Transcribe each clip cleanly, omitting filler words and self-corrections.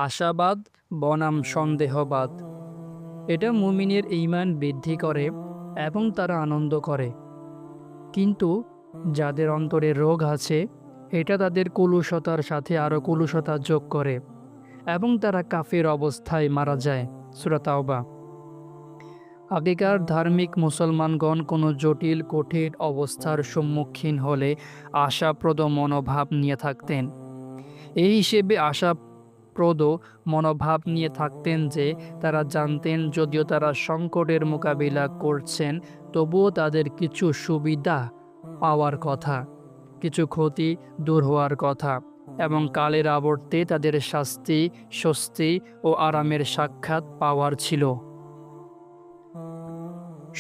আশাবাদ বনাম সন্দেহবাদ। এটা মুমিনের ঈমান বৃদ্ধি করে এবং তারা আনন্দ করে। কিন্তু যাদের অন্তরে রোগ আছে, এটা তাদের কলুষতার সাথে আরও কলুষতা যোগ করে এবং তারা কাফের অবস্থায় মারা যায়। সূরা তাওবা। আগেকার ধার্মিক মুসলমানগণ কোনো জটিল কঠিন অবস্থার সম্মুখীন হলে আশাপ্রদ মনোভাব নিয়ে থাকতেন। এই হিসেবে আশাপ্রদ মনোভাব নিয়ে থাকতেন যে তারা জানতেন যদিও তারা সংকটের মোকাবিলা করছেন, তবুও তাদের কিছু সুবিধা পাওয়ার কথা, কিছু ক্ষতি দূর হওয়ার কথা এবং কালের আবর্তে তাদের শাস্তি, স্বস্তি ও আরামের সাক্ষাৎ পাওয়ার ছিল।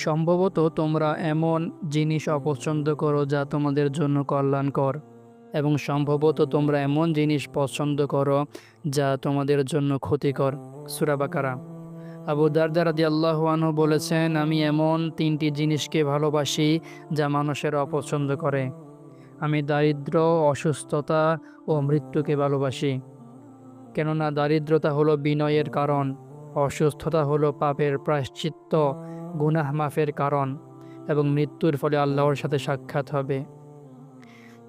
সম্ভবত তোমরা এমন জিনিস অপছন্দ করো যা তোমাদের জন্য কল্যাণকর, এবং সম্ভবত তোমরা এমন জিনিস পছন্দ করো যা তোমাদের জন্য ক্ষতিকর। সূরা বাকারা। আবু দারদা রাদিয়াল্লাহু আনহু বলেছেন, আমি এমন 3টি জিনিসকে ভালোবাসি যা মানুষের অপছন্দ করে। আমি দারিদ্র্য, অসুস্থতা ও মৃত্যুকে ভালোবাসি। কেননা দারিদ্রতা হলো বিনয়ের কারণ, অসুস্থতা হলো পাপের প্রায়শ্চিত্ত, গুনাহ মাফের কারণ এবং মৃত্যুর ফলে আল্লাহর সাথে সাক্ষাৎ হবে।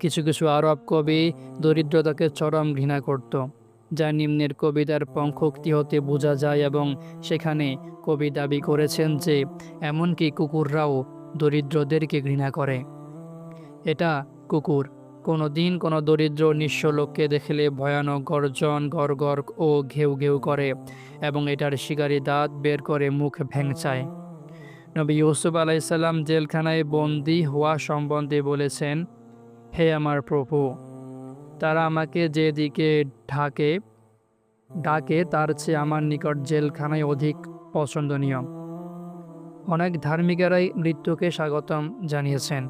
কিছু কিছু আরব কবি দরিদ্রতাকে চরম ঘৃণা করত, যা নিম্নের কবিতার পঙ্খোক্তি হতে বোঝা যায়, এবং সেখানে কবি দাবি করেছেন যে এমনকি কুকুররাও দরিদ্রদেরকে ঘৃণা করে। এটা কুকুর কোনো দিন কোনো দরিদ্র নিঃস্ব লোককে দেখলে ভয়ানক গর্জন, গড়গড় ও ঘেউ ঘেউ করে এবং এটার শিকারী দাঁত বের করে মুখ ভেঙচায়। নবী ইউসুফ আলাইসাল্লাম জেলখানায় বন্দী হওয়া সম্বন্ধে বলেছেন, হে আমার প্রভু, তারা আমাকে যেদিকে ডাকে তার চেয়ে আমার নিকট জেলখানায় অধিক পছন্দনীয়। অনেক ধার্মিকেরাই মৃত্যুকে স্বাগতম জানিয়েছেন।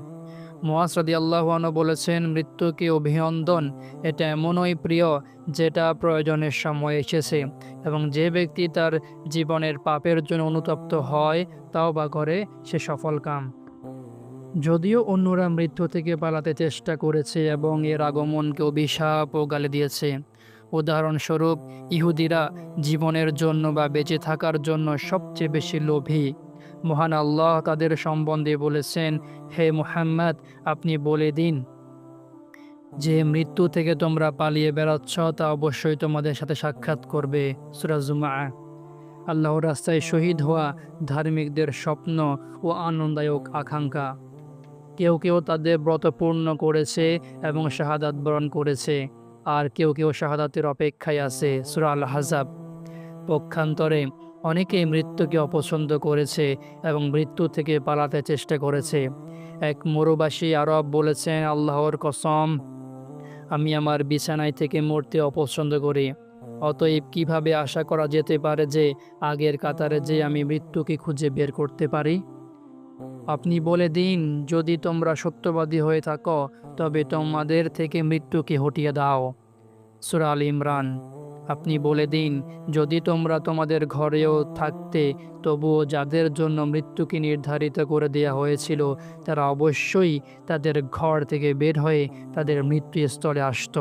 মুআজ রাদিয়াল্লাহু আনহু বলেছেন, মৃত্যুকে অভিনন্দন, এটা এমনই প্রিয় যেটা প্রয়োজনের সময় এসেছে, এবং যে ব্যক্তি তার জীবনের পাপের জন্য অনুতপ্ত হয়, তাওবা করে, সে সফলকাম। যদিও অন্যরা মৃত্যু থেকে পালাতে চেষ্টা করেছে এবং এর আগমনকে অভিশাপ ও গালি দিয়েছে। উদাহরণস্বরূপ, ইহুদিরা জীবনের জন্য বা বেঁচে থাকার জন্য সবচেয়ে বেশি লোভী। মহান আল্লাহ তাদের সম্বন্ধে বলেছেন, হে মুহাম্মদ, আপনি বলে দিন যে মৃত্যু থেকে তোমরা পালিয়ে বেড়াচ্ছ তা অবশ্যই তোমাদের সাথে সাক্ষাৎ করবে। সূরা জুমআ। আল্লাহর রাস্তায় শহীদ হওয়া ধার্মিকদের স্বপ্ন ও আনন্দদায়ক আকাঙ্ক্ষা। কেউ কেউ তাদের ব্রত পূর্ণ করেছে এবং শাহাদাত বরণ করেছে, আর কেউ কেউ শাহাদাতের অপেক্ষায় আছে। সূরা আল আহজাব। পক্ষান্তরে অনেকেই মৃত্যুকে অপছন্দ করেছে এবং মৃত্যু থেকে পালাতে চেষ্টা করেছে। এক মরুবাসী আরব বলেছেন, আল্লাহর কসম, আমি আমার বিছানায় থেকে মরতে অপছন্দ করি। অতএব কিভাবে আশা করা যেতে পারে যে আগের কাতারে যে আমি মৃত্যুকে খুঁজে বের করতে পারি? আপনি বলে দিন, যদি তোমরা সত্যবাদী হয়ে থাকো তবে তোমাদের থেকে মৃত্যুকে হটিয়ে দাও। সূরা আল ইমরান। আপনি বলে দিন, যদি তোমরা তোমাদের ঘরেও থাকতে তবুও যাদের জন্য মৃত্যুকে নির্ধারিত করে দেয়া হয়েছিল তারা অবশ্যই তাদের ঘর থেকে বের হয়ে তাদের মৃত্যুস্থলে আসত।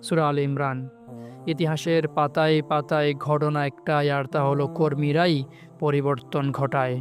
সূরা আল ইমরান। ইতিহাসের পাতায় পাতায় ঘটনা একটাই, আর তা হলো কর্মীরাই পরিবর্তন ঘটায়।